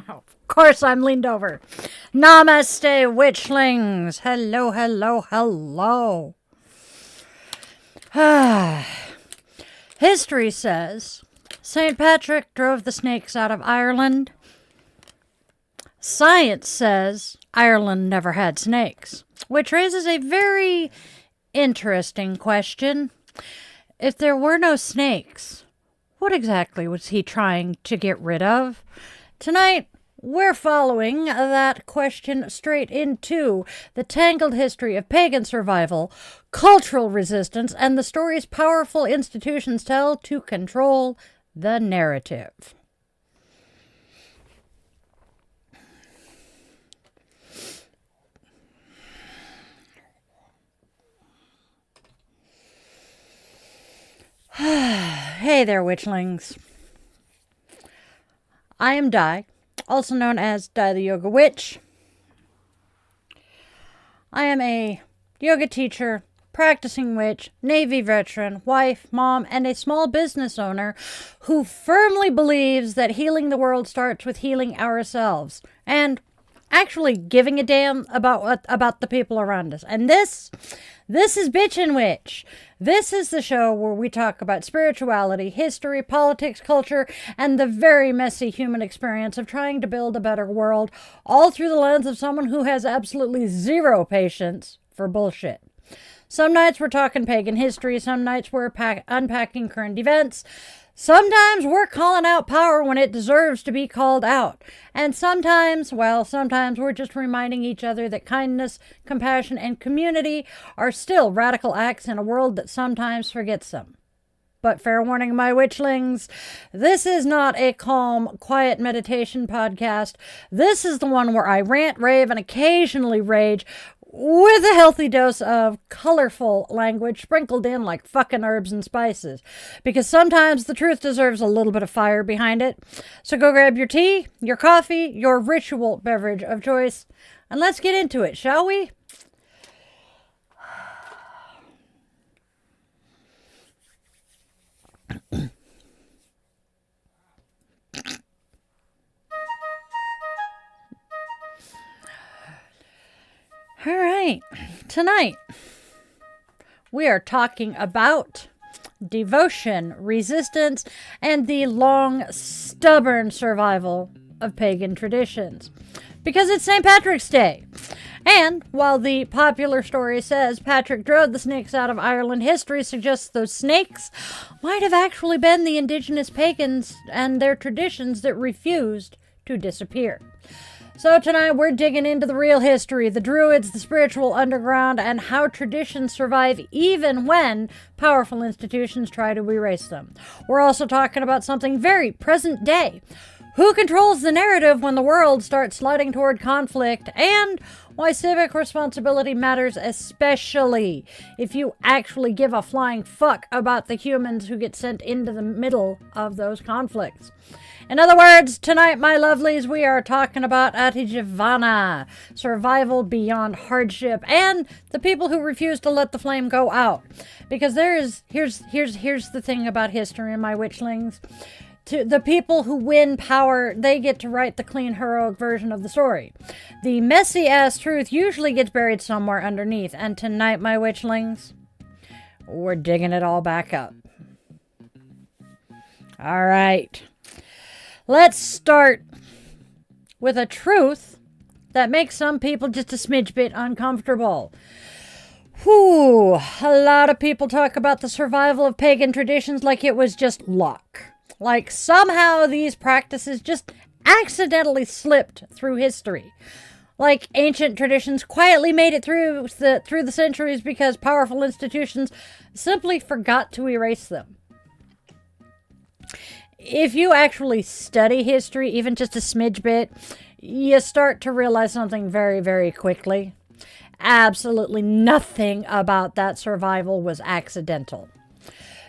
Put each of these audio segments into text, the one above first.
Of course I'm leaned over. Namaste, Witchlings. Hello, hello, hello. History says St. Patrick drove the snakes out of Ireland. Science says Ireland never had snakes, which raises a very interesting question. If there were no snakes, what exactly was he trying to get rid of? Tonight, we're following that question straight into the tangled history of pagan survival, cultural resistance, and the stories powerful institutions tell to control the narrative. Hey there, Witchlings. I am Di, also known as Di the Yoga Witch. I am a yoga teacher, practicing witch, Navy veteran, wife, mom, and a small business owner who firmly believes that healing the world starts with healing ourselves and actually giving a damn about the people around us. And this is Bitchin Witch. This is the show where we talk about spirituality, history, politics, culture, and the very messy human experience of trying to build a better world, all through the lens of someone who has absolutely zero patience for bullshit. Some nights we're talking pagan history, some nights we're unpacking current events. Sometimes we're calling out power when it deserves to be called out. And sometimes we're just reminding each other that kindness, compassion, and community are still radical acts in a world that sometimes forgets them. But fair warning, my witchlings, this is not a calm, quiet meditation podcast. This is the one where I rant, rave, and occasionally rage with a healthy dose of colorful language sprinkled in like fucking herbs and spices. Because sometimes the truth deserves a little bit of fire behind it. So go grab your tea, your coffee, your ritual beverage of choice, and let's get into it, shall we? All right, tonight we are talking about devotion, resistance, and the long, stubborn survival of pagan traditions. Because it's St. Patrick's Day. And while the popular story says Patrick drove the snakes out of Ireland, history suggests those snakes might have actually been the indigenous pagans and their traditions that refused to disappear. So tonight we're digging into the real history, the Druids, the spiritual underground, and how traditions survive even when powerful institutions try to erase them. We're also talking about something very present day. Who controls the narrative when the world starts sliding toward conflict, and why civic responsibility matters, especially if you actually give a flying fuck about the humans who get sent into the middle of those conflicts. In other words, tonight, my lovelies, we are talking about Atijīvana, survival beyond hardship, and the people who refuse to let the flame go out. Because here's the thing about history, my witchlings. To the people who win power, they get to write the clean, heroic version of the story. The messy-ass truth usually gets buried somewhere underneath, and tonight, my witchlings, we're digging it all back up. All right. Let's start with a truth that makes some people just a smidge bit uncomfortable. Whew, a lot of people talk about the survival of pagan traditions like it was just luck. Like somehow these practices just accidentally slipped through history. Like ancient traditions quietly made it through the centuries because powerful institutions simply forgot to erase them. If you actually study history, even just a smidge bit, you start to realize something very, very quickly. Absolutely nothing about that survival was accidental.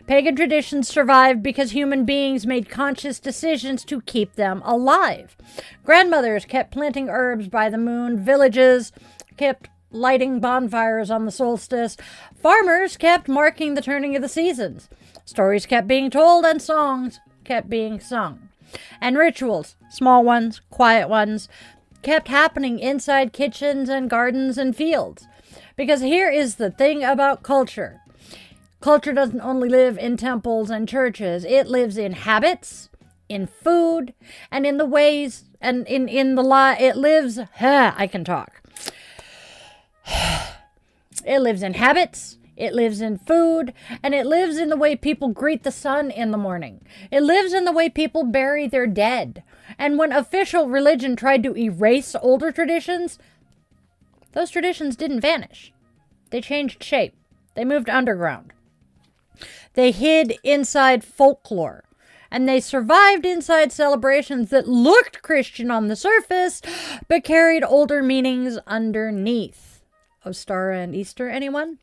Pagan traditions survived because human beings made conscious decisions to keep them alive. Grandmothers kept planting herbs by the moon, villages kept lighting bonfires on the solstice, farmers kept marking the turning of the seasons, stories kept being told, and songs kept being sung. And rituals, small ones, quiet ones, kept happening inside kitchens and gardens and fields. Because here is the thing about culture. Culture doesn't only live in temples and churches. It lives in habits, in food, and in the ways, and in the lie. It lives, I can talk. It lives in habits, it lives in food, and it lives in the way people greet the sun in the morning. It lives in the way people bury their dead. And when official religion tried to erase older traditions, those traditions didn't vanish. They changed shape. They moved underground. They hid inside folklore. And they survived inside celebrations that looked Christian on the surface, but carried older meanings underneath. Ostara and Easter, anyone?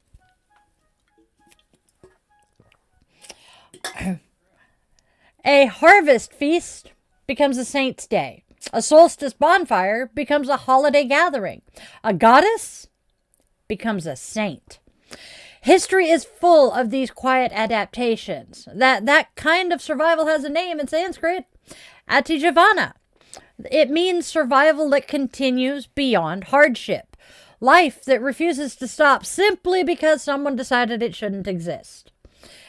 A harvest feast becomes a saint's day. A solstice bonfire becomes a holiday gathering. A goddess becomes a saint. History is full of these quiet adaptations. That kind of survival has a name in Sanskrit, Atijīvana. It means survival that continues beyond hardship. Life that refuses to stop simply because someone decided it shouldn't exist.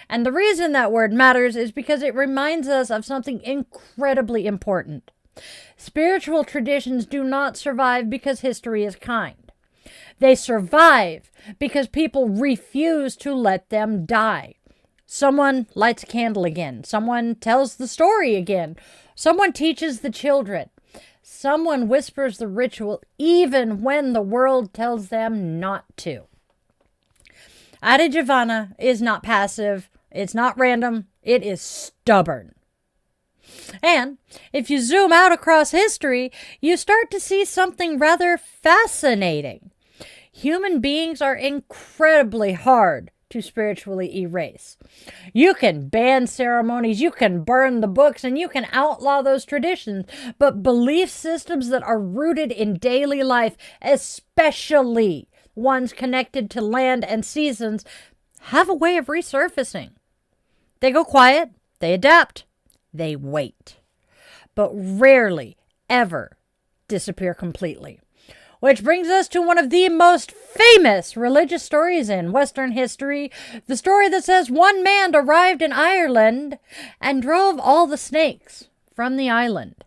And the reason that word matters is because it reminds us of something incredibly important. Spiritual traditions do not survive because history is kind. They survive because people refuse to let them die. Someone lights a candle again. Someone tells the story again. Someone teaches the children. Someone whispers the ritual even when the world tells them not to. Atijīvana is not passive. It's not random. It is stubborn. And if you zoom out across history, you start to see something rather fascinating. Human beings are incredibly hard to spiritually erase. You can ban ceremonies, you can burn the books, and you can outlaw those traditions, but belief systems that are rooted in daily life, especially ones connected to land and seasons, have a way of resurfacing. They go quiet, they adapt, they wait, but rarely ever disappear completely. Which brings us to one of the most famous religious stories in Western history, the story that says one man arrived in Ireland and drove all the snakes from the island.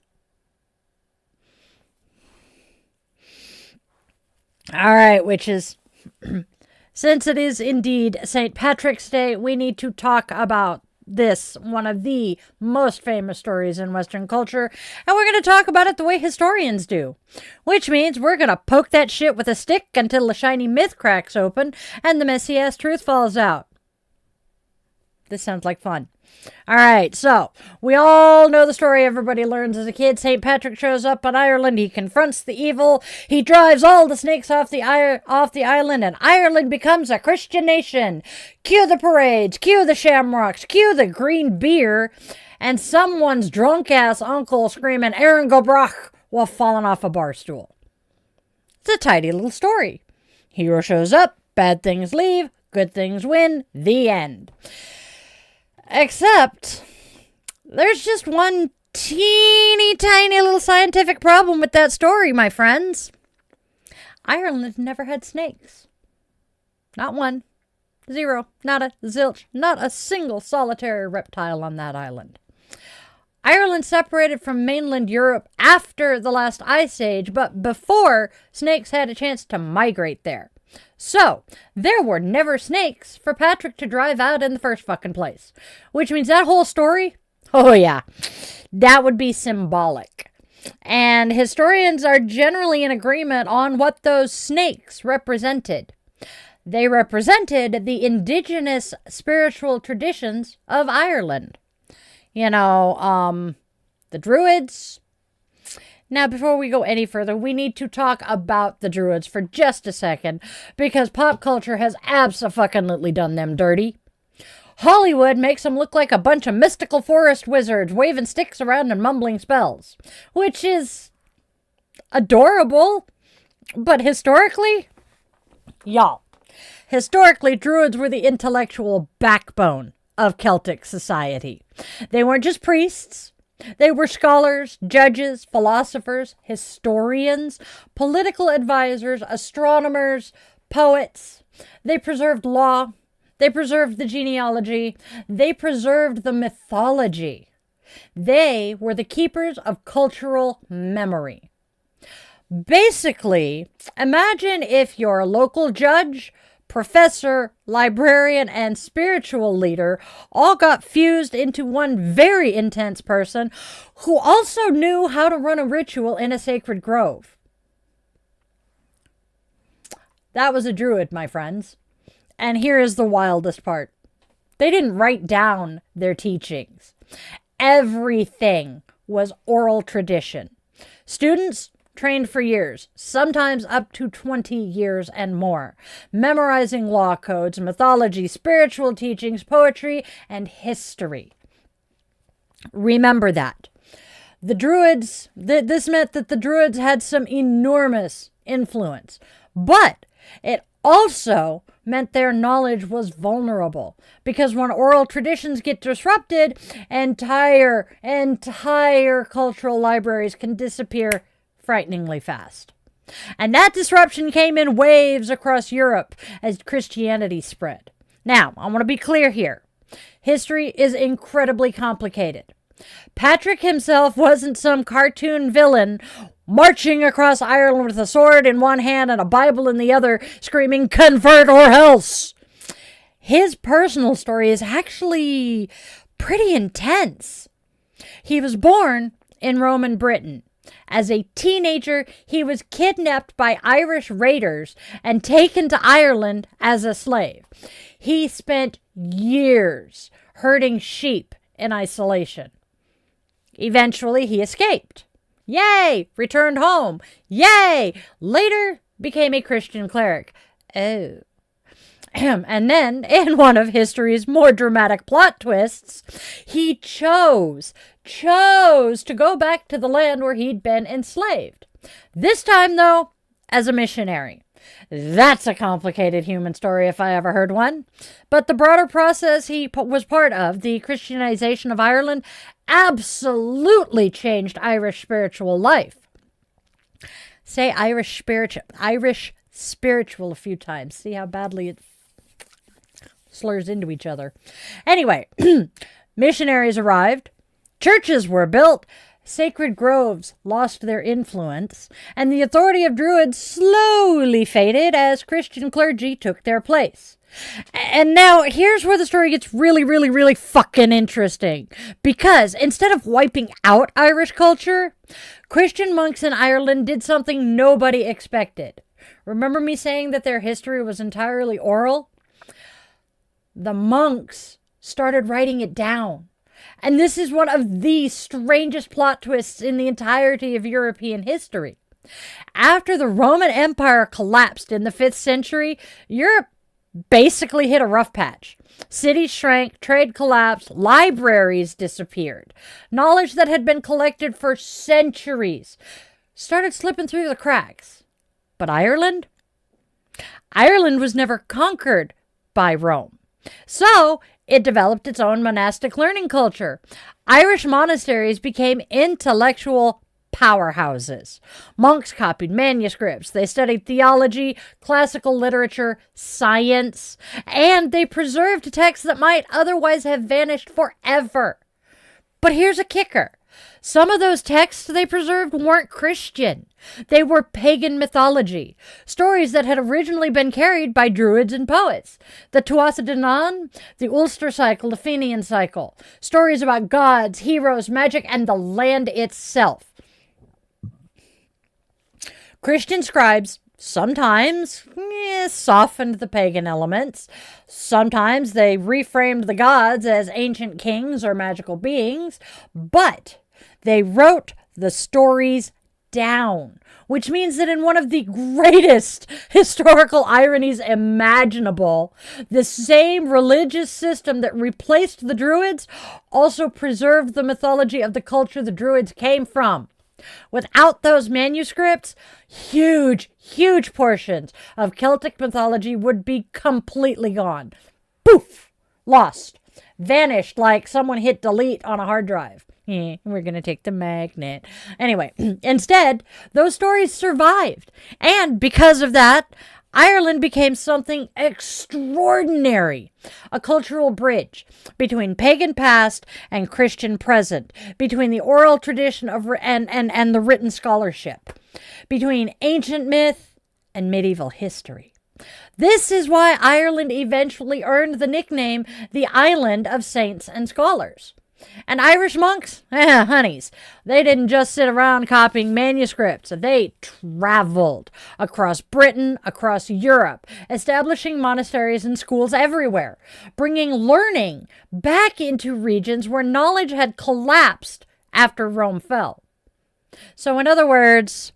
All right, witches. Since it is indeed St. Patrick's Day, we need to talk about this, one of the most famous stories in Western culture, and we're going to talk about it the way historians do. Which means we're going to poke that shit with a stick until the shiny myth cracks open and the messy-ass truth falls out. This sounds like fun. All right, so we all know the story everybody learns as a kid. St. Patrick shows up on Ireland. He confronts the evil. He drives all the snakes off the island, and Ireland becomes a Christian nation. Cue the parades, cue the shamrocks, cue the green beer, and someone's drunk-ass uncle screaming, "Aaron go brach," while falling off a bar stool. It's a tidy little story. Hero shows up, bad things leave, good things win, the end. Except, there's just one teeny tiny little scientific problem with that story, my friends. Ireland never had snakes. Not one. Zero. Nada. Zilch. Not a single solitary reptile on that island. Ireland separated from mainland Europe after the last ice age, but before snakes had a chance to migrate there. So, there were never snakes for Patrick to drive out in the first fucking place. Which means that whole story, oh yeah, that would be symbolic. And historians are generally in agreement on what those snakes represented. They represented the indigenous spiritual traditions of Ireland. You know, the Druids. Now, before we go any further, we need to talk about the Druids for just a second, because pop culture has abso-fucking-lutely done them dirty. Hollywood makes them look like a bunch of mystical forest wizards waving sticks around and mumbling spells, which is adorable, but historically, historically, Druids were the intellectual backbone of Celtic society. They weren't just priests. They were scholars, judges, philosophers, historians, political advisors, astronomers, poets. They preserved law. They preserved the genealogy. They preserved the mythology. They were the keepers of cultural memory. Basically, imagine if your local judge, professor, librarian, and spiritual leader all got fused into one very intense person who also knew how to run a ritual in a sacred grove. That was a druid, my friends. And here is the wildest part. They didn't write down their teachings. Everything was oral tradition. Students trained for years, sometimes up to 20 years and more, memorizing law codes, mythology, spiritual teachings, poetry, and history. Remember that. The Druids, this meant that the Druids had some enormous influence, but it also meant their knowledge was vulnerable, because when oral traditions get disrupted, entire cultural libraries can disappear frighteningly fast. And that disruption came in waves across Europe as Christianity spread. Now, I want to be clear here. History is incredibly complicated. Patrick himself wasn't some cartoon villain marching across Ireland with a sword in one hand and a Bible in the other, screaming, "Convert or else!" His personal story is actually pretty intense. He was born in Roman Britain. As a teenager, he was kidnapped by Irish raiders and taken to Ireland as a slave. He spent years herding sheep in isolation. Eventually, he escaped. Yay! Returned home. Yay! Later, became a Christian cleric. Oh. And then, in one of history's more dramatic plot twists, he chose to go back to the land where he'd been enslaved. This time, though, as a missionary. That's a complicated human story if I ever heard one. But the broader process he was part of, the Christianization of Ireland, absolutely changed Irish spiritual life. Say Irish spiritual a few times. See how badly it slurs into each other. Anyway, missionaries arrived, churches were built, sacred groves lost their influence, and the authority of Druids slowly faded as Christian clergy took their place. And now, here's where the story gets really, really, really fucking interesting. Because instead of wiping out Irish culture, Christian monks in Ireland did something nobody expected. Remember me saying that their history was entirely oral? The monks started writing it down. And this is one of the strangest plot twists in the entirety of European history. After the Roman Empire collapsed in the 5th century, Europe basically hit a rough patch. Cities shrank, trade collapsed, libraries disappeared. Knowledge that had been collected for centuries started slipping through the cracks. But Ireland? Ireland was never conquered by Rome. So, it developed its own monastic learning culture. Irish monasteries became intellectual powerhouses. Monks copied manuscripts. They studied theology, classical literature, science, and they preserved texts that might otherwise have vanished forever. But here's a kicker. Some of those texts they preserved weren't Christian. They were pagan mythology, stories that had originally been carried by Druids and poets. The Tuatha De Danann, the Ulster cycle, the Fenian cycle, stories about gods, heroes, magic, and the land itself. Christian scribes sometimes softened the pagan elements. Sometimes they reframed the gods as ancient kings or magical beings, but they wrote the stories down, which means that in one of the greatest historical ironies imaginable, the same religious system that replaced the Druids also preserved the mythology of the culture the Druids came from. Without those manuscripts, huge portions of Celtic mythology would be completely gone. Poof! Lost. Vanished like someone hit delete on a hard drive. We're going to take the magnet. Anyway, instead, those stories survived. And because of that, Ireland became something extraordinary, a cultural bridge between pagan past and Christian present, between the oral tradition of and the written scholarship, between ancient myth and medieval history. This is why Ireland eventually earned the nickname the Island of Saints and Scholars. And Irish monks, honeys, they didn't just sit around copying manuscripts. They traveled across Britain, across Europe, establishing monasteries and schools everywhere, bringing learning back into regions where knowledge had collapsed after Rome fell. So in other words,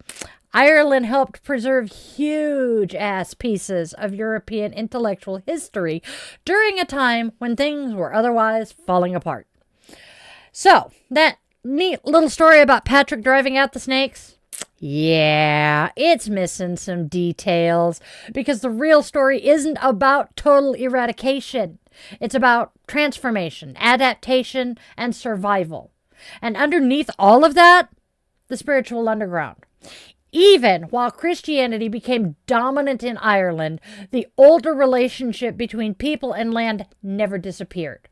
Ireland helped preserve huge-ass pieces of European intellectual history during a time when things were otherwise falling apart. So, that neat little story about Patrick driving out the snakes? Yeah, it's missing some details because the real story isn't about total eradication. It's about transformation, adaptation, and survival. And underneath all of that, the spiritual underground. Even while Christianity became dominant in Ireland, the older relationship between people and land never disappeared.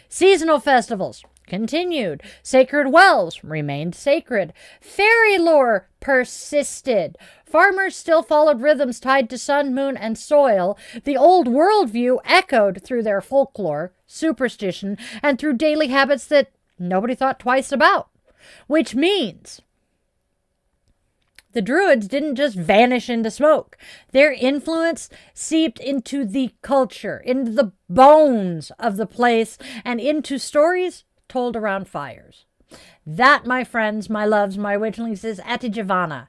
Seasonal festivals continued. Sacred wells remained sacred. Fairy lore persisted. Farmers still followed rhythms tied to sun, moon, and soil. The old worldview echoed through their folklore, superstition, and through daily habits that nobody thought twice about. Which means the Druids didn't just vanish into smoke. Their influence seeped into the culture, into the bones of the place, and into stories told around fires. That, my friends, my loves, my witchlings, is Atijīvana.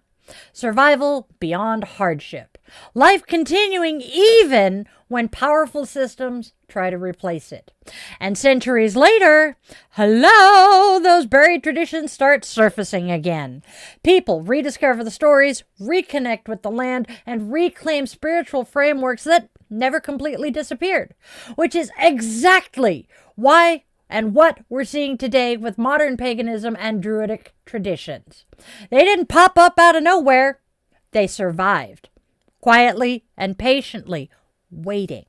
Survival beyond hardship. Life continuing even when powerful systems try to replace it. And centuries later, hello, those buried traditions start surfacing again. People rediscover the stories, reconnect with the land, and reclaim spiritual frameworks that never completely disappeared. Which is exactly why and what we're seeing today with modern paganism and druidic traditions. They didn't pop up out of nowhere. They survived, quietly and patiently, waiting.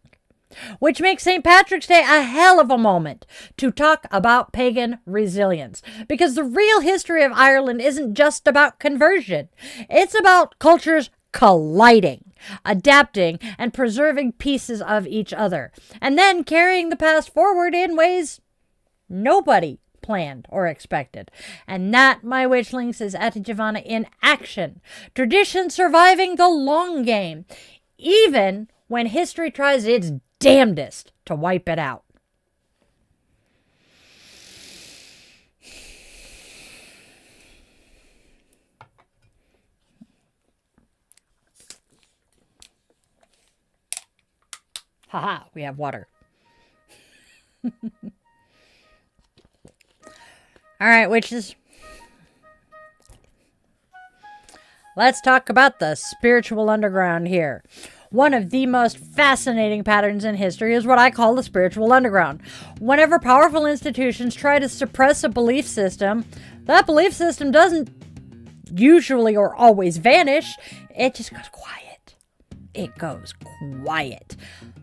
Which makes St. Patrick's Day a hell of a moment to talk about pagan resilience. Because the real history of Ireland isn't just about conversion. It's about cultures colliding, adapting, and preserving pieces of each other. And then carrying the past forward in ways nobody planned or expected. And that, my witchlings, is Atijīvana in action. Tradition surviving the long game, even when history tries its damnedest to wipe it out. Haha, we have water. All right, witches. Let's talk about the spiritual underground here. One of the most fascinating patterns in history is what I call the spiritual underground. Whenever powerful institutions try to suppress a belief system, that belief system doesn't usually or always vanish. It just goes quiet. It goes quiet.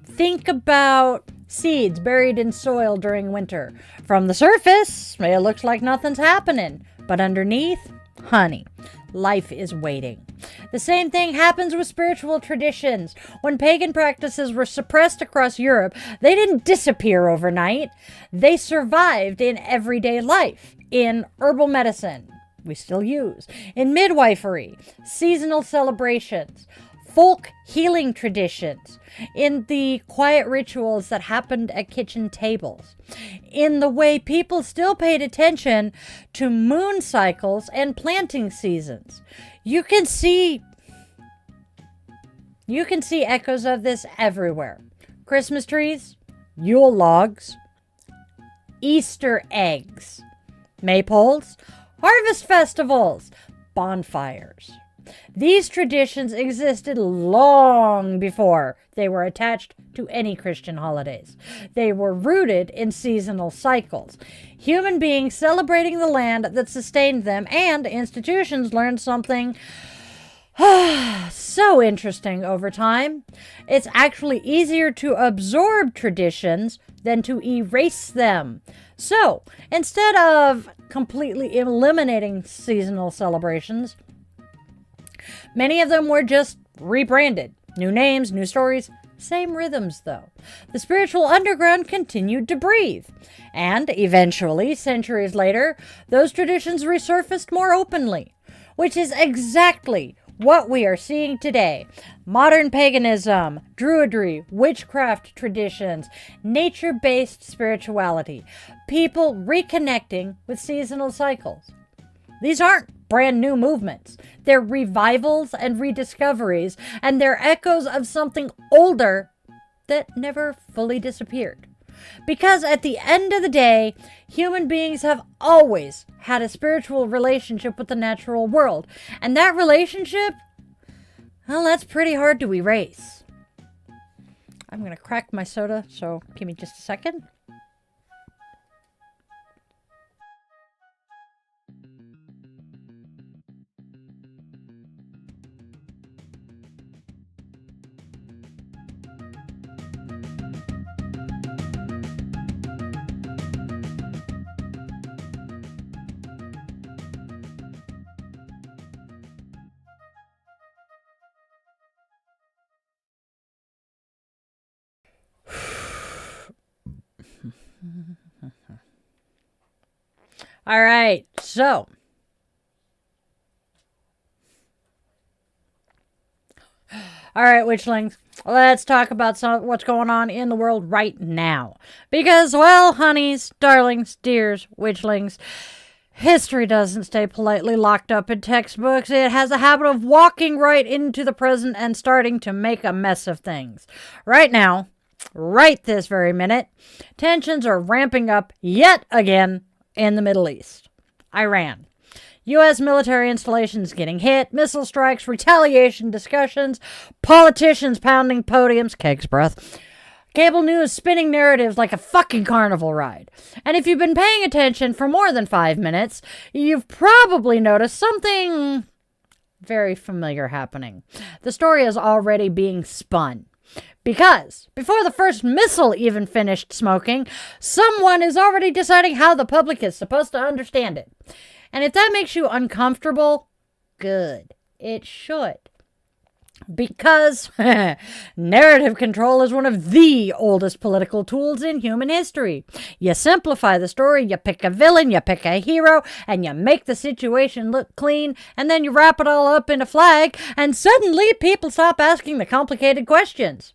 Think about seeds buried in soil during winter. From the surface, it looks like nothing's happening. But underneath, honey, life is waiting. The same thing happens with spiritual traditions. When pagan practices were suppressed across Europe, they didn't disappear overnight. They survived in everyday life, in herbal medicine, we still use, in midwifery, seasonal celebrations, folk healing traditions, in the quiet rituals that happened at kitchen tables, in the way people still paid attention to moon cycles and planting seasons. You can see echoes of this everywhere. Christmas trees, Yule logs, Easter eggs, maypoles, harvest festivals, bonfires, These traditions existed long before they were attached to any Christian holidays. They were rooted in seasonal cycles. Human beings celebrating the land that sustained them, and institutions learned something so interesting over time. It's actually easier to absorb traditions than to erase them. So, instead of completely eliminating seasonal celebrations, many of them were just rebranded. New names, new stories, same rhythms though. The spiritual underground continued to breathe. And eventually, centuries later, those traditions resurfaced more openly, which is exactly what we are seeing today. Modern paganism, druidry, witchcraft traditions, nature-based spirituality, people reconnecting with seasonal cycles. These aren't brand new movements. They're revivals and rediscoveries, and they're echoes of something older that never fully disappeared. Because at the end of the day, human beings have always had a spiritual relationship with the natural world. And that relationship, well, that's pretty hard to erase. I'm going to crack my soda, so give me just a second. All right, so all right, witchlings, let's talk about what's going on in the world right now. Because, well, honeys, darlings, dears, witchlings, history doesn't stay politely locked up in textbooks. It has a habit of walking right into the present and starting to make a mess of things. Right now, right this very minute, tensions are ramping up yet again in the Middle East. Iran. U.S. military installations getting hit, missile strikes, retaliation discussions, politicians pounding podiums, cake's breath, cable news spinning narratives like a fucking carnival ride. And if you've been paying attention for more than 5 minutes, you've probably noticed something very familiar happening. The story is already being spun. Because before the first missile even finished smoking, someone is already deciding how the public is supposed to understand it. And if that makes you uncomfortable, good. It should. Because narrative control is one of the oldest political tools in human history. You simplify the story, you pick a villain, you pick a hero, and you make the situation look clean, and then you wrap it all up in a flag, and suddenly people stop asking the complicated questions.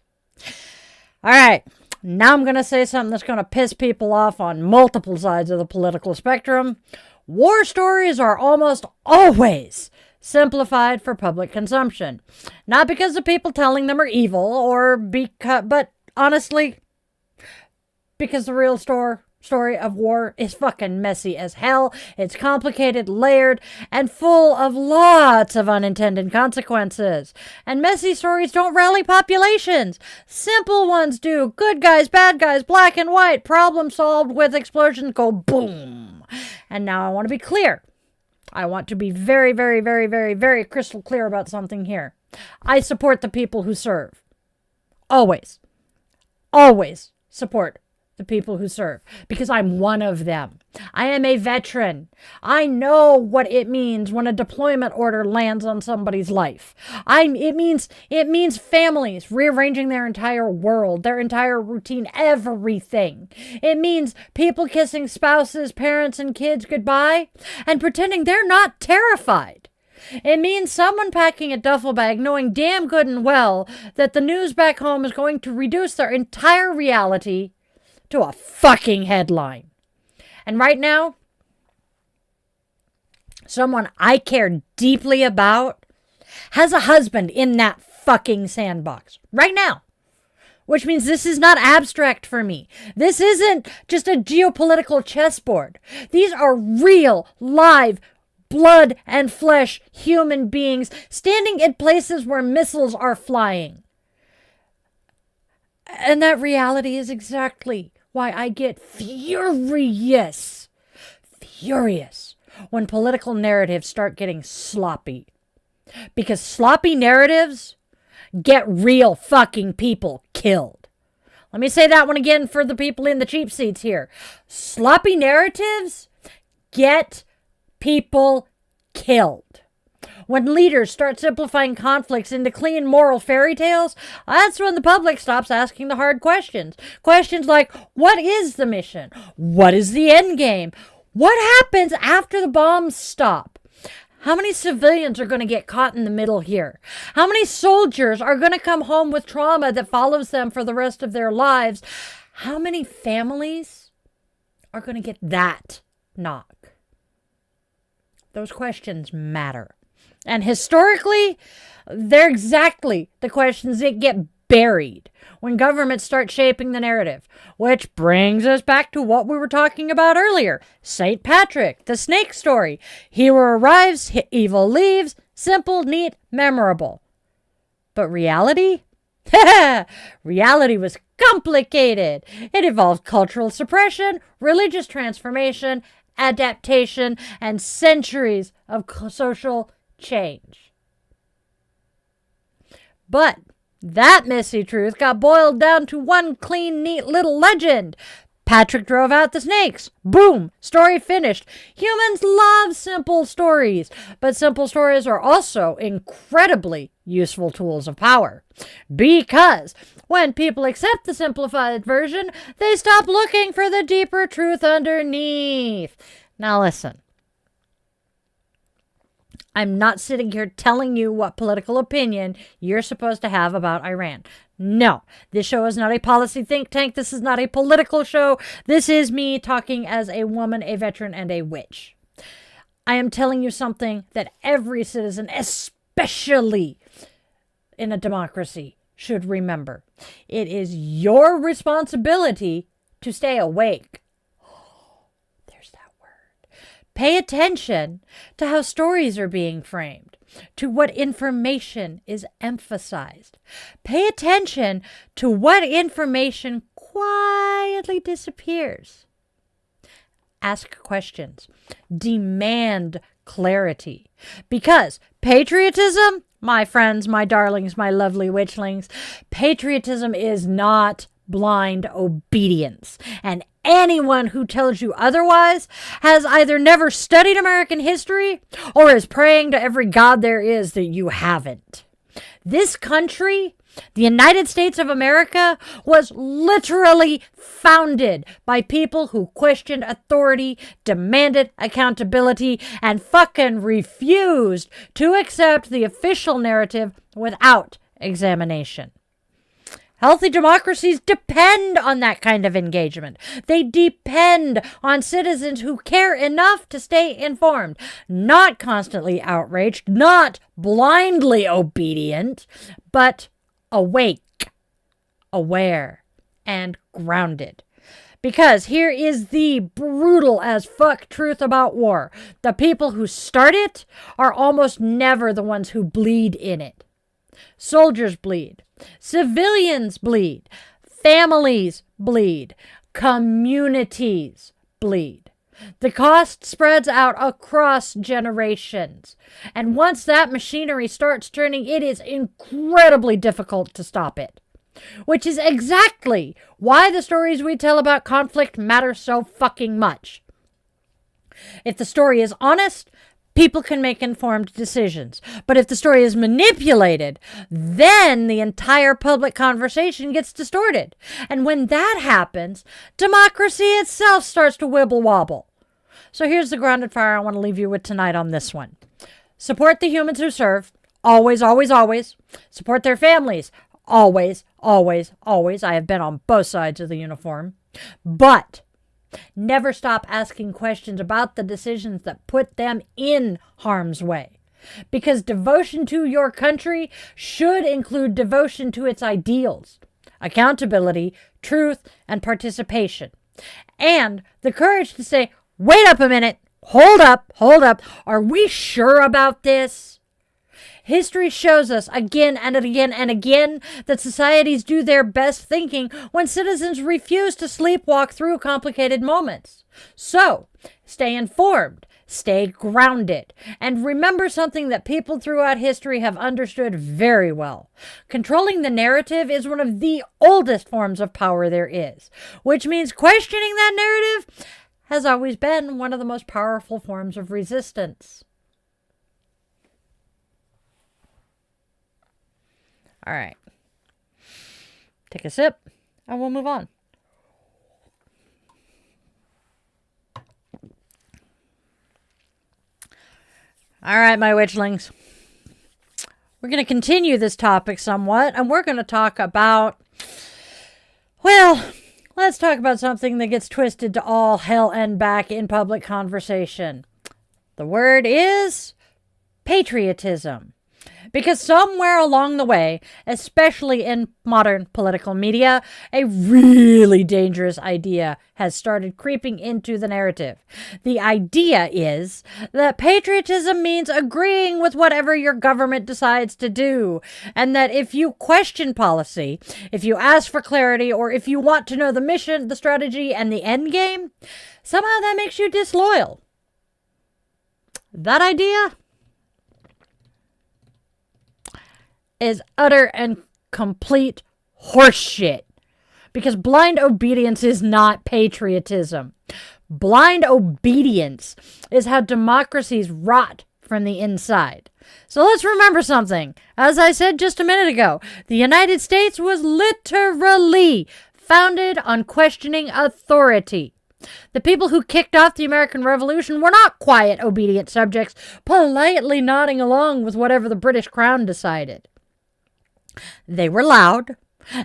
All right, now I'm going to say something that's going to piss people off on multiple sides of the political spectrum. War stories are almost always simplified for public consumption. Not because the people telling them are evil, but honestly, because the real story of war is fucking messy as hell. It's complicated, layered, and full of lots of unintended consequences. And messy stories don't rally populations. Simple ones do. Good guys, bad guys, black and white, problem solved with explosions go boom. And now I want to be clear. I want to be very, very, very, very, very crystal clear about something here. I support the people who serve. Always. Always support the people who serve, because I'm one of them. I am a veteran. I know what it means when a deployment order lands on somebody's life. It means families rearranging their entire world, their entire routine, everything. It means people kissing spouses, parents, and kids goodbye and pretending they're not terrified. It means someone packing a duffel bag knowing damn good and well that the news back home is going to reduce their entire reality to a fucking headline. And right now, someone I care deeply about has a husband in that fucking sandbox. Right now. Which means this is not abstract for me. This isn't just a geopolitical chessboard. These are real, live, blood and flesh human beings standing in places where missiles are flying. And that reality is exactly why I get furious when political narratives start getting sloppy. Because sloppy narratives get real fucking people killed. Let me say that one again for the people in the cheap seats here. Sloppy narratives get people killed. When leaders start simplifying conflicts into clean moral fairy tales, that's when the public stops asking the hard questions. Questions like, what is the mission? What is the end game? What happens after the bombs stop? How many civilians are going to get caught in the middle here? How many soldiers are going to come home with trauma that follows them for the rest of their lives? How many families are going to get that knock? Those questions matter. And historically, they're exactly the questions that get buried when governments start shaping the narrative. Which brings us back to what we were talking about earlier. St. Patrick, the snake story. Hero arrives, evil leaves. Simple, neat, memorable. But reality? Reality was complicated. It involved cultural suppression, religious transformation, adaptation, and centuries of social change. But that messy truth got boiled down to one clean, neat little legend. Patrick drove out the snakes. Boom! Story finished. Humans love simple stories, but simple stories are also incredibly useful tools of power. Because when people accept the simplified version, they stop looking for the deeper truth underneath. Now listen. I'm not sitting here telling you what political opinion you're supposed to have about Iran. No, this show is not a policy think tank. This is not a political show. This is me talking as a woman, a veteran, and a witch. I am telling you something that every citizen, especially in a democracy, should remember. It is your responsibility to stay awake. Pay attention to how stories are being framed, to what information is emphasized. Pay attention to what information quietly disappears. Ask questions. Demand clarity. Because patriotism, my friends, my darlings, my lovely witchlings, patriotism is not blind obedience. And anyone who tells you otherwise has either never studied American history or is praying to every god there is that you haven't. This country, the United States of America, was literally founded by people who questioned authority, demanded accountability, and fucking refused to accept the official narrative without examination. Healthy democracies depend on that kind of engagement. They depend on citizens who care enough to stay informed, not constantly outraged, not blindly obedient, but awake, aware, and grounded. Because here is the brutal as fuck truth about war. The people who start it are almost never the ones who bleed in it. Soldiers bleed. Civilians bleed. Families bleed. Communities bleed. The cost spreads out across generations. And once that machinery starts turning, it is incredibly difficult to stop it. Which is exactly why the stories we tell about conflict matter so fucking much. If the story is honest, people can make informed decisions. But if the story is manipulated, then the entire public conversation gets distorted. And when that happens, democracy itself starts to wibble wobble. So here's the grounded fire I want to leave you with tonight on this one. Support the humans who serve. Always, always, always. Support their families. Always, always, always. I have been on both sides of the uniform. But never stop asking questions about the decisions that put them in harm's way. Because devotion to your country should include devotion to its ideals, accountability, truth, and participation. And the courage to say, wait up a minute, hold up. Are we sure about this? History shows us again and again and again that societies do their best thinking when citizens refuse to sleepwalk through complicated moments. So, stay informed, stay grounded, and remember something that people throughout history have understood very well. Controlling the narrative is one of the oldest forms of power there is, which means questioning that narrative has always been one of the most powerful forms of resistance. All right. Take a sip, and we'll move on. All right, my witchlings. We're going to continue this topic somewhat, and we're going to talk about, well, let's talk about something that gets twisted to all hell and back in public conversation. The word is patriotism. Because somewhere along the way, especially in modern political media, a really dangerous idea has started creeping into the narrative. The idea is that patriotism means agreeing with whatever your government decides to do, and that if you question policy, if you ask for clarity, or if you want to know the mission, the strategy, and the end game, somehow that makes you disloyal. That idea is utter and complete horseshit. Because blind obedience is not patriotism. Blind obedience is how democracies rot from the inside. So let's remember something. As I said just a minute ago, the United States was literally founded on questioning authority. The people who kicked off the American Revolution were not quiet, obedient subjects, politely nodding along with whatever the British Crown decided. They were loud,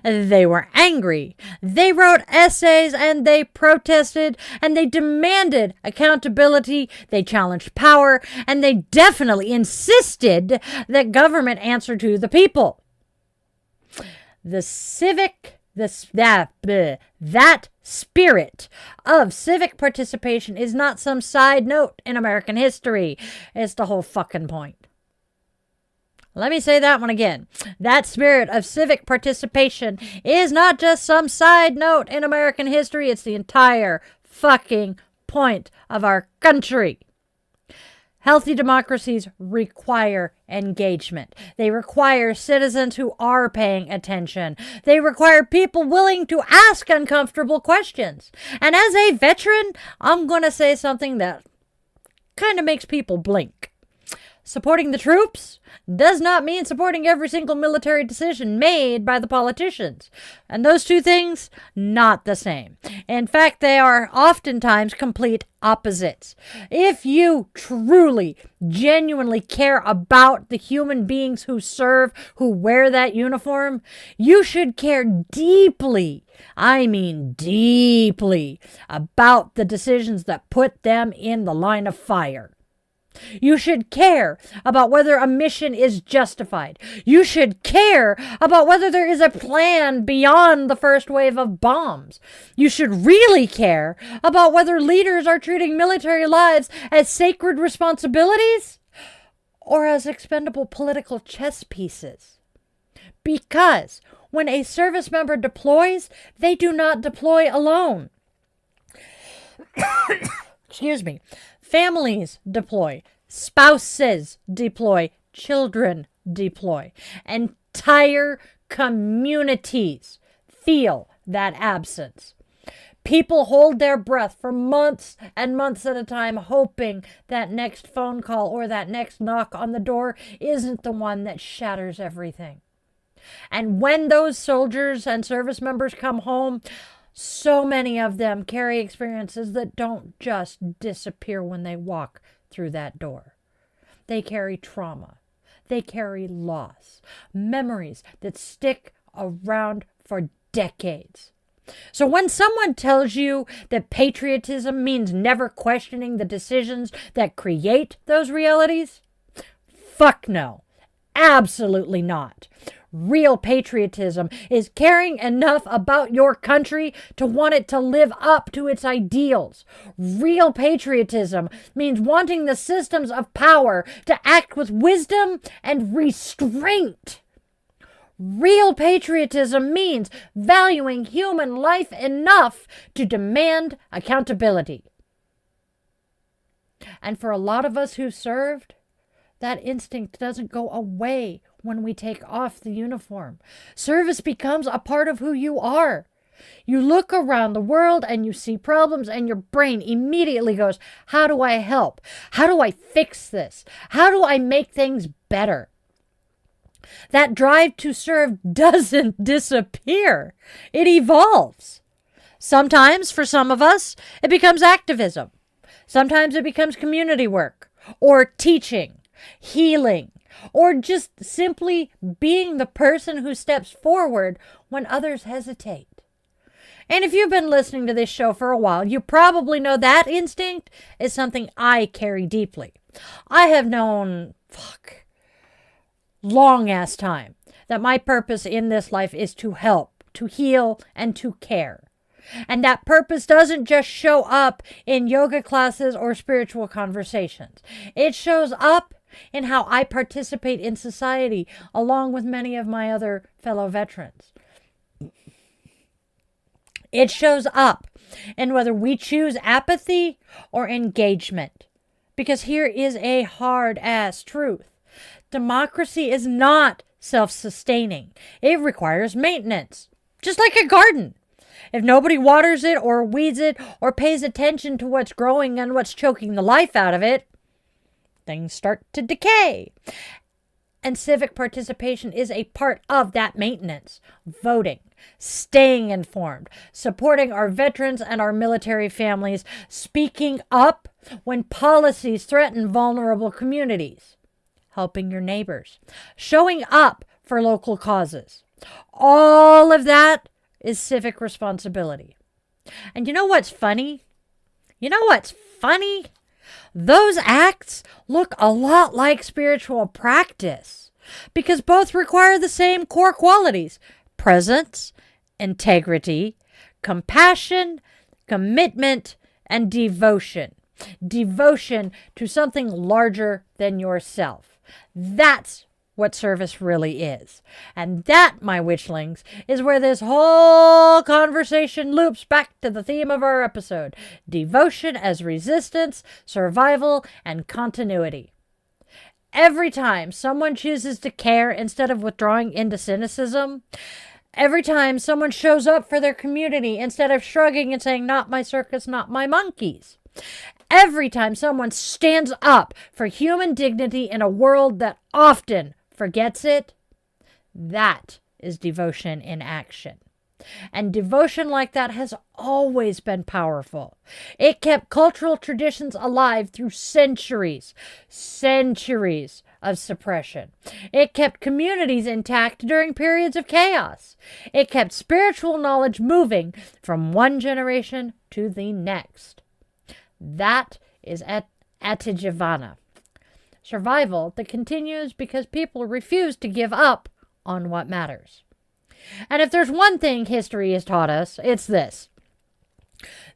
they were angry, they wrote essays, and they protested, and they demanded accountability, they challenged power, and they definitely insisted that government answer to the people. That spirit of civic participation is not some side note in American history. It's the whole fucking point. Let me say that one again. That spirit of civic participation is not just some side note in American history. It's the entire fucking point of our country. Healthy democracies require engagement. They require citizens who are paying attention. They require people willing to ask uncomfortable questions. And as a veteran, I'm going to say something that kind of makes people blink. Supporting the troops does not mean supporting every single military decision made by the politicians. And those two things, not the same. In fact, they are oftentimes complete opposites. If you truly, genuinely care about the human beings who serve, who wear that uniform, you should care deeply, I mean deeply, about the decisions that put them in the line of fire. You should care about whether a mission is justified. You should care about whether there is a plan beyond the first wave of bombs. You should really care about whether leaders are treating military lives as sacred responsibilities or as expendable political chess pieces. Because when a service member deploys, they do not deploy alone. Excuse me. Families deploy, spouses deploy, children deploy. Entire communities feel that absence. People hold their breath for months and months at a time, hoping that next phone call or that next knock on the door isn't the one that shatters everything. And when those soldiers and service members come home, so many of them carry experiences that don't just disappear when they walk through that door. They carry trauma. They carry loss. Memories that stick around for decades. So when someone tells you that patriotism means never questioning the decisions that create those realities, fuck no. Absolutely not. Real patriotism is caring enough about your country to want it to live up to its ideals. Real patriotism means wanting the systems of power to act with wisdom and restraint. Real patriotism means valuing human life enough to demand accountability. And for a lot of us who served, that instinct doesn't go away when we take off the uniform. Service becomes a part of who you are. You look around the world and you see problems and your brain immediately goes, how do I help? How do I fix this? How do I make things better? That drive to serve doesn't disappear. It evolves. Sometimes, for some of us, it becomes activism. Sometimes it becomes community work or teaching, healing, or just simply being the person who steps forward when others hesitate. And if you've been listening to this show for a while, you probably know that instinct is something I carry deeply. I have known, long ass time that my purpose in this life is to help, to heal, and to care. And that purpose doesn't just show up in yoga classes or spiritual conversations. It shows up in how I participate in society along with many of my other fellow veterans. It shows up in whether we choose apathy or engagement. Because here is a hard-ass truth. Democracy is not self-sustaining. It requires maintenance, just like a garden. If nobody waters it or weeds it or pays attention to what's growing and what's choking the life out of it, things start to decay. And civic participation is a part of that maintenance. Voting, staying informed, supporting our veterans and our military families, speaking up when policies threaten vulnerable communities, helping your neighbors, showing up for local causes. All of that is civic responsibility. And you know what's funny? Those acts look a lot like spiritual practice because both require the same core qualities: presence, integrity, compassion, commitment, and devotion. Devotion to something larger than yourself. That's what service really is. And that, my witchlings, is where this whole conversation loops back to the theme of our episode: devotion as resistance, survival, and continuity. Every time someone chooses to care instead of withdrawing into cynicism, every time someone shows up for their community instead of shrugging and saying, not my circus, not my monkeys, every time someone stands up for human dignity in a world that often forgets it, that is devotion in action. And devotion like that has always been powerful. It kept cultural traditions alive through centuries of suppression. It kept communities intact during periods of chaos. It kept spiritual knowledge moving from one generation to the next. That is Atijīvana. Survival that continues because people refuse to give up on what matters. And if there's one thing history has taught us, it's this: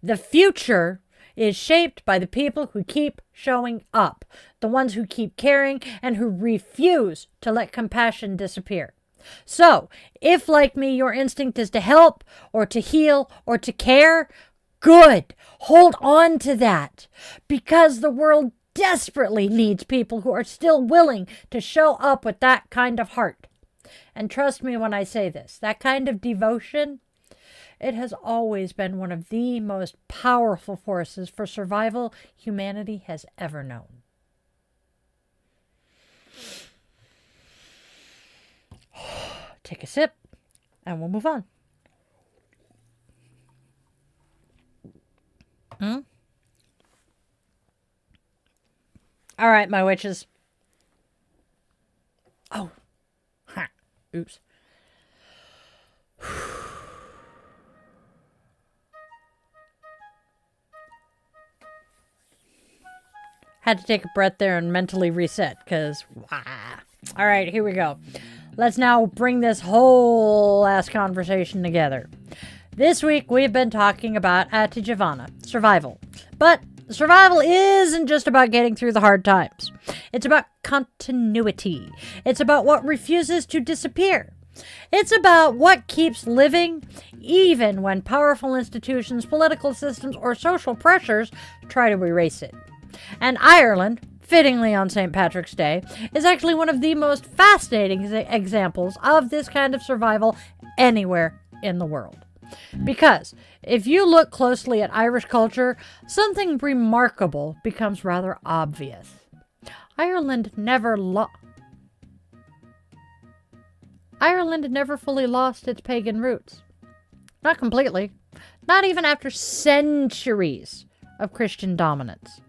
the future is shaped by the people who keep showing up, the ones who keep caring and who refuse to let compassion disappear. So, if like me, your instinct is to help or to heal or to care, good. Hold on to that, because the world desperately needs people who are still willing to show up with that kind of heart. And trust me when I say this, that kind of devotion, it has always been one of the most powerful forces for survival humanity has ever known. Take a sip, and we'll move on. All right, my witches. Oh. Ha. Oops. Had to take a breath there and mentally reset, because, all right, here we go. let's now bring this whole ass conversation together. This week, we've been talking about Atijīvana, survival. But survival isn't just about getting through the hard times. It's about continuity. It's about what refuses to disappear. It's about what keeps living, even when powerful institutions, political systems, or social pressures try to erase it. And Ireland, fittingly on St. Patrick's Day, is actually one of the most fascinating examples of this kind of survival anywhere in the world. Because if you look closely at Irish culture, something remarkable becomes rather obvious. Ireland never fully lost its pagan roots. Not completely. Not even after centuries of Christian dominance.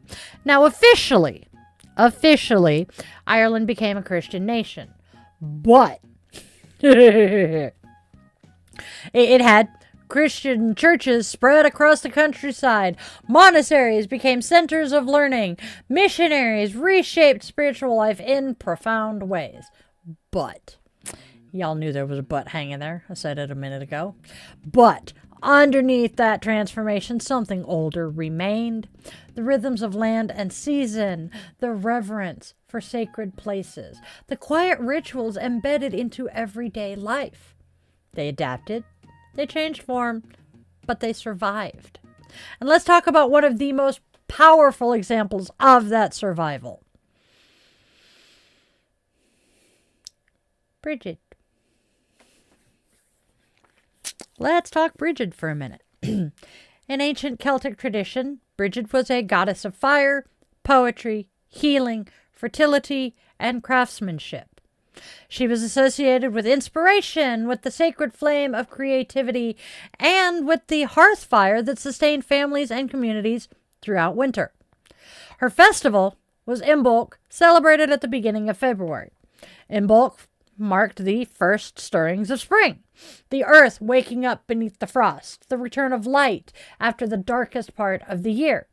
Now, officially, Ireland became a Christian nation. But it had Christian churches spread across the countryside. Monasteries became centers of learning. Missionaries reshaped spiritual life in profound ways. But y'all knew there was a but hanging there. I said it a minute ago. But underneath that transformation, something older remained. The rhythms of land and season, the reverence for sacred places, the quiet rituals embedded into everyday life. They adapted, they changed form, but they survived. And let's talk about one of the most powerful examples of that survival. Brigid. Let's talk Brigid for a minute. In ancient Celtic tradition, Brigid was a goddess of fire, poetry, healing, fertility, and craftsmanship. She was associated with inspiration, with the sacred flame of creativity, and with the hearth fire that sustained families and communities throughout winter. Her festival was Imbolc, celebrated at the beginning of February. Imbolc marked the first stirrings of spring, the earth waking up beneath the frost, the return of light after the darkest part of the year.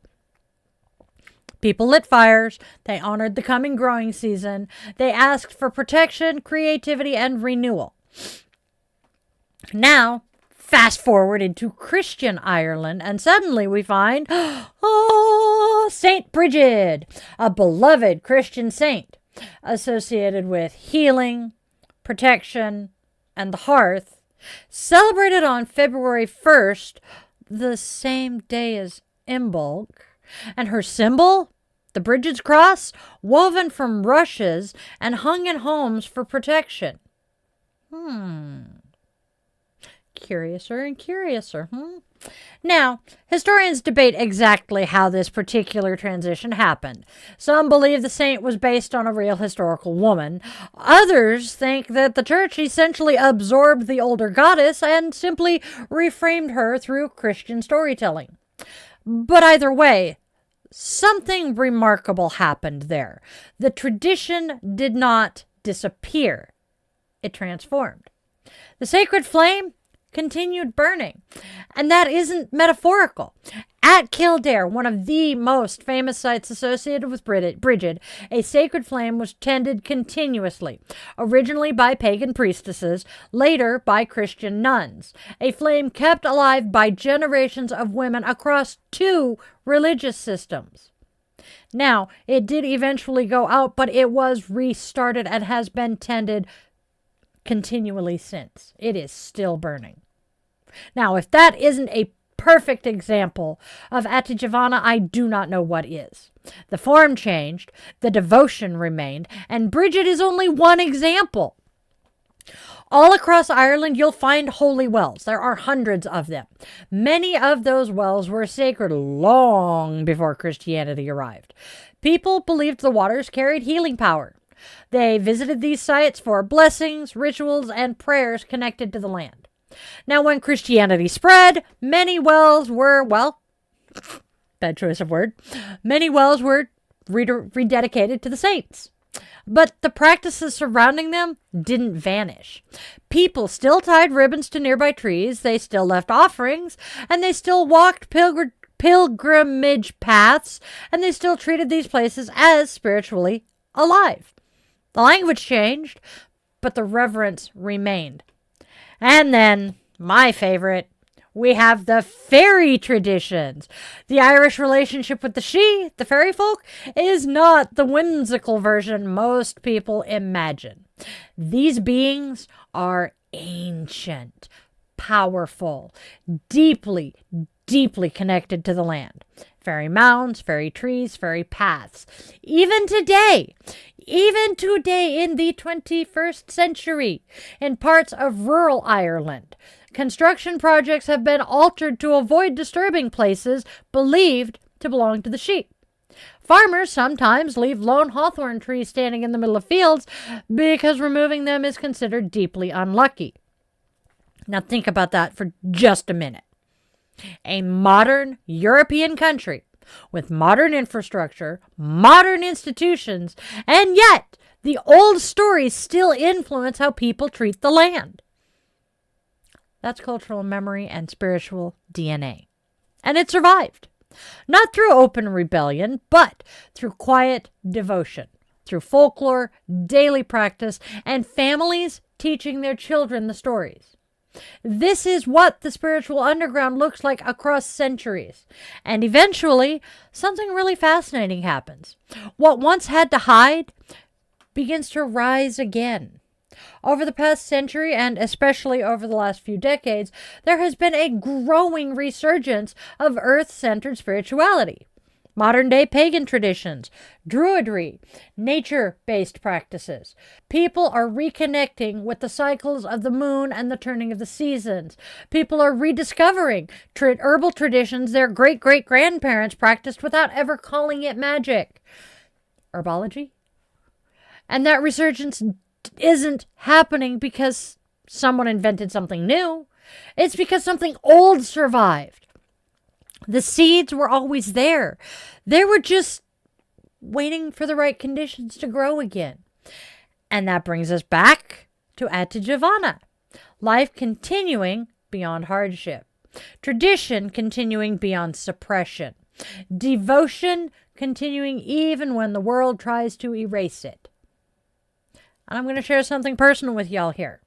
People lit fires, they honored the coming growing season, they asked for protection, creativity, and renewal. Now, fast forward into Christian Ireland, and suddenly we find, Saint Brigid, a beloved Christian saint, associated with healing, protection, and the hearth, celebrated on February 1st, the same day as Imbolc. And her symbol, the Brigid's cross, woven from rushes and hung in homes for protection. Curiouser and curiouser, Now, historians debate exactly how this particular transition happened. Some believe the saint was based on a real historical woman. Others think that the church essentially absorbed the older goddess and simply reframed her through Christian storytelling. But either way, something remarkable happened there. The tradition did not disappear. It transformed. The sacred flame continued burning. And that isn't metaphorical. At Kildare, one of the most famous sites associated with Brigid, a sacred flame was tended continuously, originally by pagan priestesses, later by Christian nuns. A flame kept alive by generations of women across 2 religious systems. Now, it did eventually go out, but it was restarted and has been tended continually since. It is still burning. Now, if that isn't a perfect example of Atijīvana, I do not know what is. The form changed, the devotion remained, and Brigid is only one example. All across Ireland, you'll find holy wells. There are hundreds of them. Many of those wells were sacred long before Christianity arrived. People believed the waters carried healing power. They visited these sites for blessings, rituals, and prayers connected to the land. Now, when Christianity spread, many wells were, bad choice of word, many wells were rededicated to the saints. But the practices surrounding them didn't vanish. People still tied ribbons to nearby trees, they still left offerings, and they still walked pilgrimage paths, and they still treated these places as spiritually alive. The language changed, but the reverence remained. And then, my favorite, we have the fairy traditions. The Irish relationship with the Sidhe, the fairy folk, is not the whimsical version most people imagine. These beings are ancient, powerful, deeply, deeply connected to the land. Fairy mounds, fairy trees, fairy paths. Even today in the 21st century, in parts of rural Ireland, construction projects have been altered to avoid disturbing places believed to belong to the Sidhe. Farmers sometimes leave lone hawthorn trees standing in the middle of fields because removing them is considered deeply unlucky. Now think about that for just a minute. A modern European country with modern infrastructure, modern institutions, and yet the old stories still influence how people treat the land. That's cultural memory and spiritual DNA. And it survived. Not through open rebellion, but through quiet devotion, through folklore, daily practice, and families teaching their children the stories. This is what the spiritual underground looks like across centuries. And eventually, something really fascinating happens. What once had to hide begins to rise again. Over the past century, and especially over the last few decades, there has been a growing resurgence of earth-centered spirituality. Modern-day pagan traditions, Druidry, nature-based practices. People are reconnecting with the cycles of the moon and the turning of the seasons. People are rediscovering herbal traditions their great-great-grandparents practiced without ever calling it magic. Herbology? And that resurgence isn't happening because someone invented something new. It's because something old survived. The seeds were always there. They were just waiting for the right conditions to grow again. And that brings us back to Atijīvana. Life continuing beyond hardship. Tradition continuing beyond suppression. Devotion continuing even when the world tries to erase it. And I'm going to share something personal with y'all here.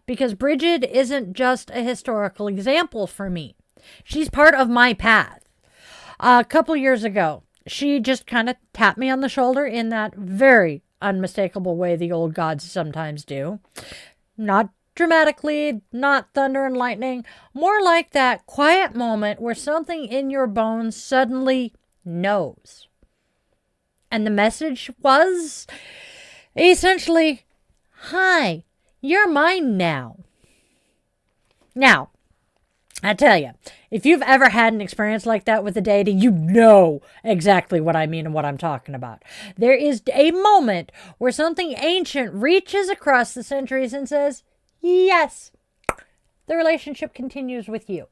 Because Brigid isn't just a historical example for me. She's part of my path. A couple years ago, she just kind of tapped me on the shoulder in that very unmistakable way the old gods sometimes do. Not dramatically, not thunder and lightning, more like that quiet moment where something in your bones suddenly knows. And the message was essentially, hi, you're mine now. Now, I tell you, if you've ever had an experience like that with a deity, you know exactly what I mean and what I'm talking about. There is a moment where something ancient reaches across the centuries and says, yes, the relationship continues with you.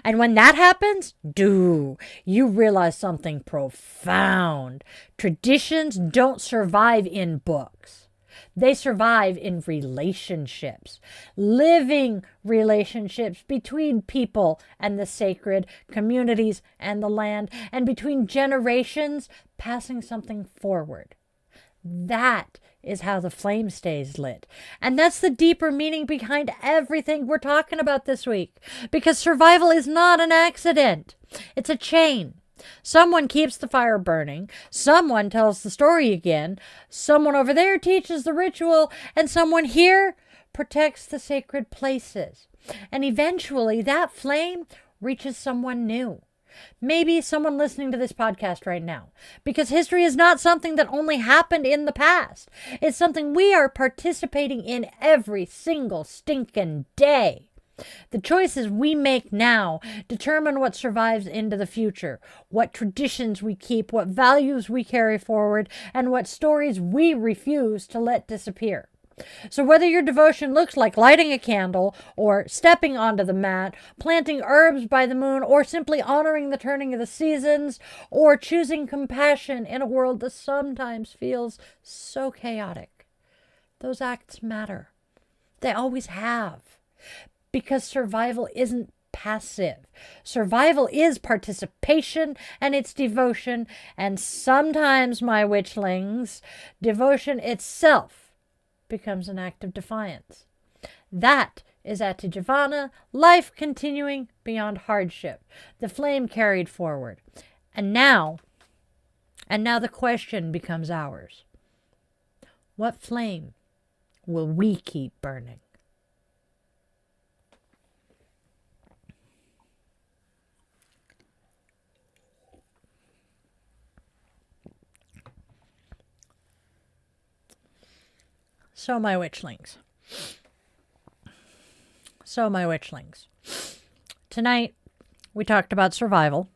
And when that happens, you realize something profound. Traditions don't survive in books. They survive in relationships, living relationships between people and the sacred, communities and the land, and between generations, passing something forward. That is how the flame stays lit. And that's the deeper meaning behind everything we're talking about this week. Because survival is not an accident. It's a chain. Someone keeps the fire burning, someone tells the story again, someone over there teaches the ritual, and someone here protects the sacred places. And eventually that flame reaches someone new. Maybe someone listening to this podcast right now. Because history is not something that only happened in the past. It's something we are participating in every single stinking day. The choices we make now determine what survives into the future, what traditions we keep, what values we carry forward, and what stories we refuse to let disappear. So whether your devotion looks like lighting a candle, or stepping onto the mat, planting herbs by the moon, or simply honoring the turning of the seasons, or choosing compassion in a world that sometimes feels so chaotic, those acts matter. They always have. Because survival isn't passive. Survival is participation and it's devotion. And sometimes, my witchlings, devotion itself becomes an act of defiance. That is Atijīvana, life continuing beyond hardship, the flame carried forward. And now the question becomes ours. What flame will we keep burning? So my witchlings. Tonight, we talked about survival.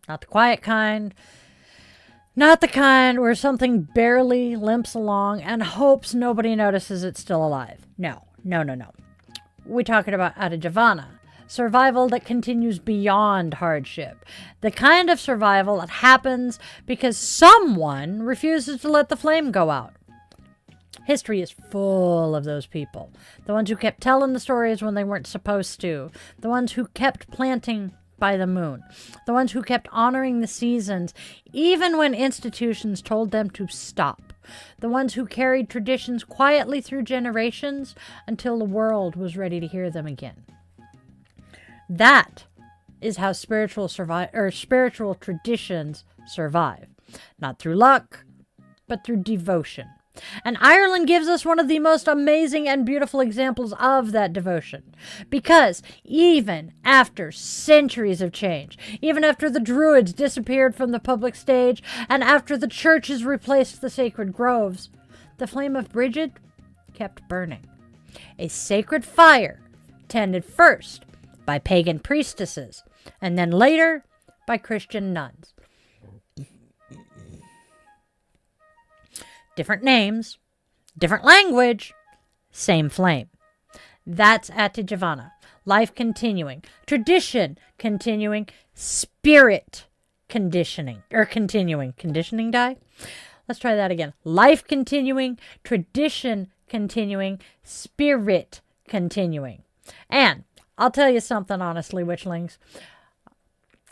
Not the quiet kind. Not the kind where something barely limps along and hopes nobody notices it's still alive. No. We're talking about Atijīvana. Survival that continues beyond hardship. The kind of survival that happens because someone refuses to let the flame go out. History is full of those people. The ones who kept telling the stories when they weren't supposed to. The ones who kept planting by the moon. The ones who kept honoring the seasons, even when institutions told them to stop. The ones who carried traditions quietly through generations until the world was ready to hear them again. That is how spiritual traditions survive. Not through luck, but through devotion. And Ireland gives us one of the most amazing and beautiful examples of that devotion. Because even after centuries of change, even after the Druids disappeared from the public stage, and after the churches replaced the sacred groves, the flame of Brigid kept burning. A sacred fire tended first by pagan priestesses, and then later by Christian nuns. Different names, different language, same flame. That's Atijīvana. Life continuing, tradition continuing, spirit conditioning, or continuing. Conditioning die? Let's try that again. Life continuing, tradition continuing, spirit continuing. And I'll tell you something honestly, witchlings.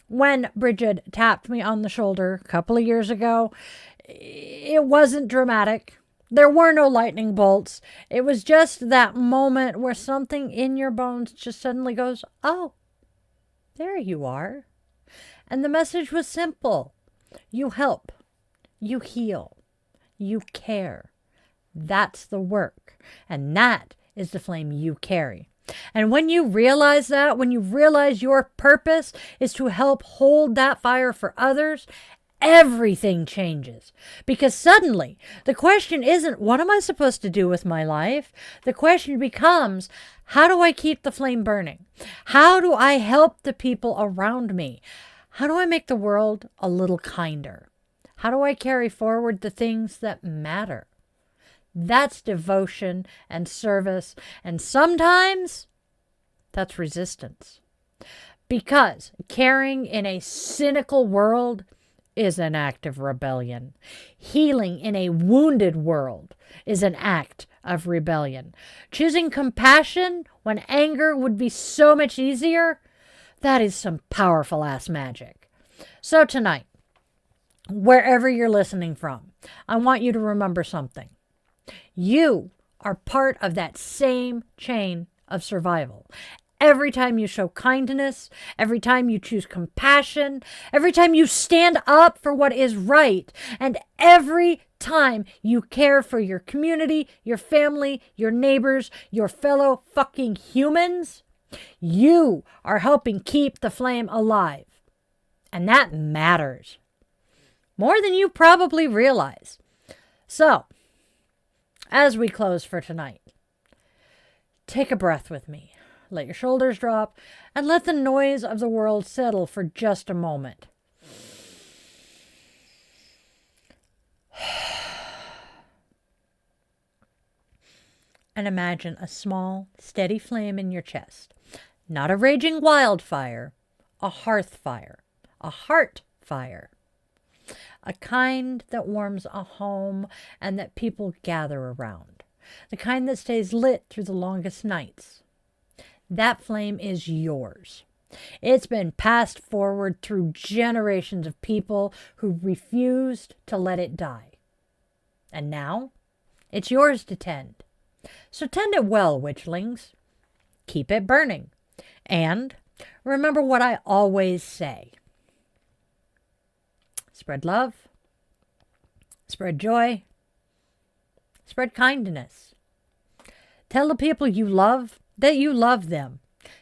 When Brigid tapped me on the shoulder a couple of years ago, it wasn't dramatic. There were no lightning bolts. It was just that moment where something in your bones just suddenly goes, oh, there you are. And the message was simple. You help. You heal. You care. That's the work. And that is the flame you carry. And when you realize that, when you realize your purpose is to help hold that fire for others, everything changes. Because suddenly, the question isn't, what am I supposed to do with my life? The question becomes, how do I keep the flame burning? How do I help the people around me? How do I make the world a little kinder? How do I carry forward the things that matter? That's devotion and service, and sometimes that's resistance. Because caring in a cynical world is an act of rebellion. Healing in a wounded world is an act of rebellion. Choosing compassion when anger would be so much easier, that is some powerful ass magic. So tonight, wherever you're listening from, I want you to remember something. You are part of that same chain of survival. Every time you show kindness, every time you choose compassion, every time you stand up for what is right, and every time you care for your community, your family, your neighbors, your fellow fucking humans, you are helping keep the flame alive. And that matters. More than you probably realize. So, as we close for tonight, take a breath with me. Let your shoulders drop and let the noise of the world settle for just a moment. And imagine a small, steady flame in your chest. Not a raging wildfire, a hearth fire, a heart fire. A kind that warms a home and that people gather around. The kind that stays lit through the longest nights. That flame is yours. It's been passed forward through generations of people who refused to let it die. And now, It's yours to tend. So tend it well, witchlings. Keep it burning. And remember what I always say. Spread love. Spread joy. Spread kindness. Tell the people you love that you love them.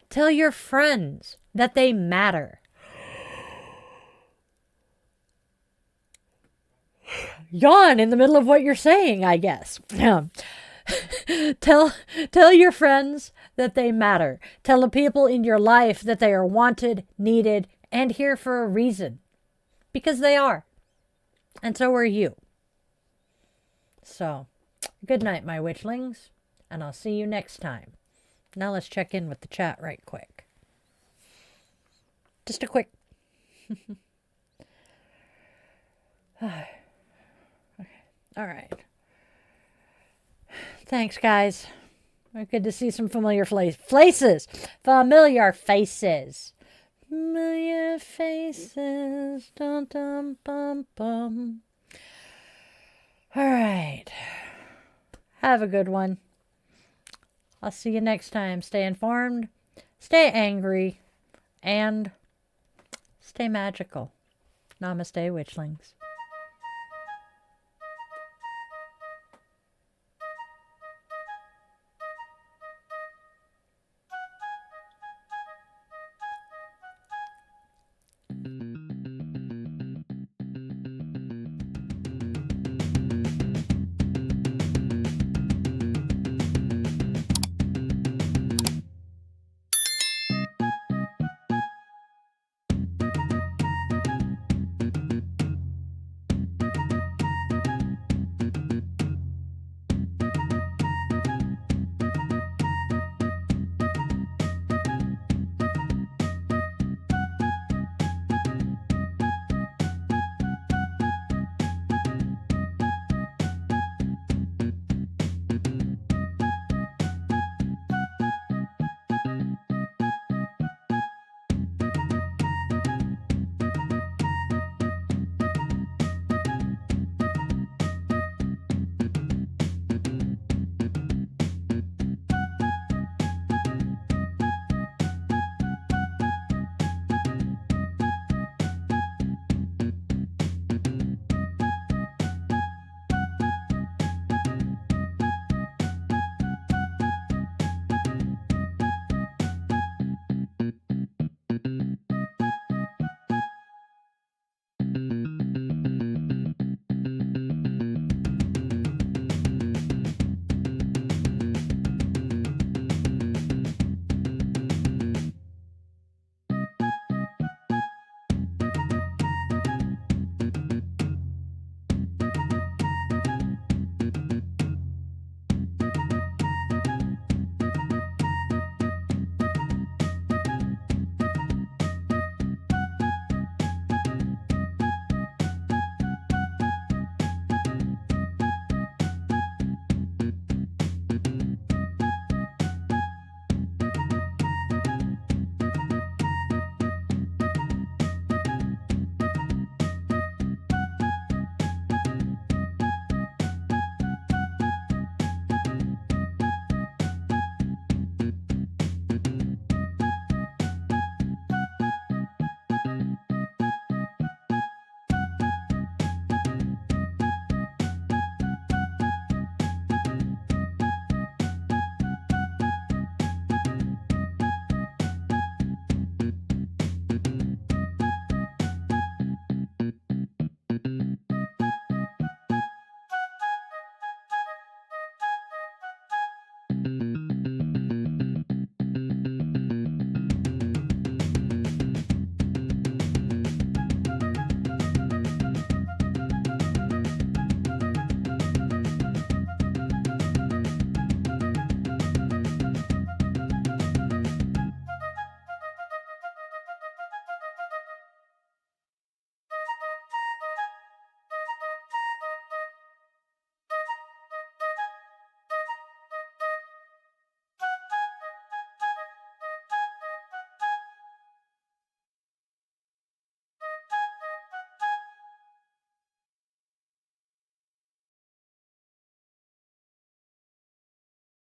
Tell your friends that they matter. Yawn in the middle of what you're saying, I guess. Tell your friends that they matter. Tell the people in your life that they are wanted, needed, and here for a reason. Because they are. And so are you. So, good night, my witchlings. And I'll see you next time. Now let's check in with the chat right quick. Just a quick... Okay. All right. Thanks, guys. Good to see some familiar faces. Familiar faces. Familiar faces. Dum, dum, bum, bum. All right. Have a good one. I'll see you next time. Stay informed, stay angry, and stay magical. Namaste, witchlings.